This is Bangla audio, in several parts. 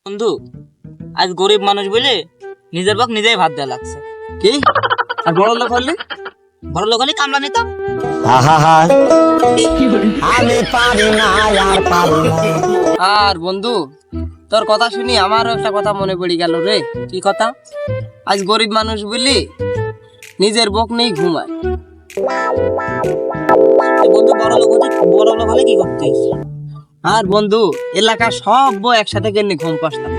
বন্ধু, আজ গরিব মানুষ বলে নিজের বাপ নিজেই ভাত দেওয়া লাগছে। কি? আর বড় লোক হলে কামলা নিতাম। আর বন্ধু, তোর কথা শুনি আমারও একটা কথা মনে পড়ে গেল রে। কি কথা? আজ গরিব মানুষ বলি নিজের বক নেই ঘুমায়। বন্ধু, বড় লোক হলে কি করতিস? আর বন্ধু, এলাকার সব বউ একসাথে গেলে ঘুম পাসতাম।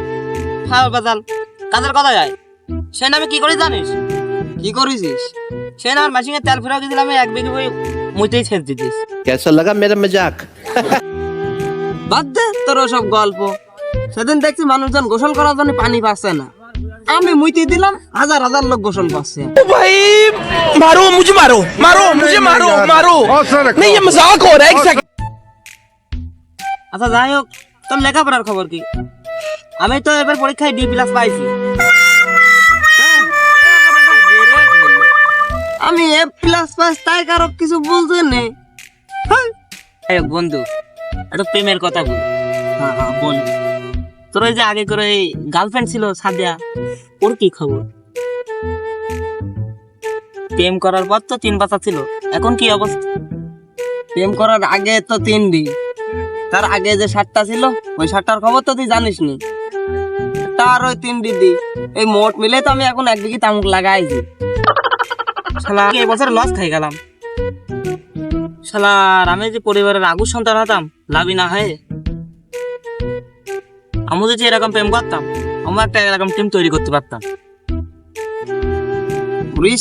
হ্যাঁ বাজাল, কাজের কথা যায়। সে নামে কি করি জানিস? কি করেছিস? সে নামে মেশিনে তেল ফেরাও গেছিলাম, 1 বিঘে বই মুইতেই ছেড়ে দিতিস। कैसा लगा मेरा मजाक? বাদ দে তোর সব গল্প। সেদিন দেখছি মানুষজন গোসল করার জন্য পানি পাচ্ছে না, আমি মুইতে দিলাম, হাজার হাজার লোক গোসল পাচ্ছে। भाई मारो मुझे, मुझे मारो नहीं, ये मजाक हो रहा है। एक सेकंड। আচ্ছা যাই হোক, তোর লেখাপড়ার খবর কি? আমি তো এবার পরীক্ষায় D+ পাইছি। আমি A+ পাস, তাই কারো কিছু বলতে নেই। বন্ধু, একটু প্রেমের কথা বল। হ্যাঁ বল। তোর ওই যে আগে করে গার্লফ্রেন্ড ছিল সাদিয়া, ওর কি খবর? প্রেম করার পর তো 3 বাচ্চা ছিল, এখন কি অবস্থা? প্রেম করার আগে তো 3 তার আগে যে 7টা ছিল, ওই 7টার খবর তো তুই জানিস নি। তার ওই 3 দিদি, এই মোট মিলে তো আমি এখন 1 বিঘি তামুক লাগাইছি। শালা এই বছর লস খাই গেলাম। শালার আমি যে পরিবারের আগুর সন্তান হতাম, লাভই না হয়। আমি যদি এরকম প্রেম করতাম, আমরা একটা এরকম টিম তৈরি করতে পারতাম।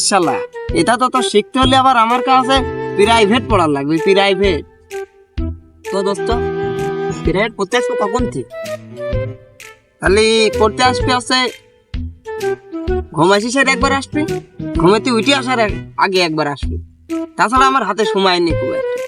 শালা, এটা তো তোর শিখতে হলে আবার আমার কাছে প্রাইভেট পড়ার লাগবে। প্রাইভেট তো দোস্ত, প্রাইভেট পড়তে আসবো কখন থেকে? তাহলে পড়তে আসবি আছে, ঘুমাইছিস একবার আসবি, ঘুমেতে উঠে আসার আগে একবার আসবি। তাছাড়া আমার হাতে সময় নেই খুব একটা।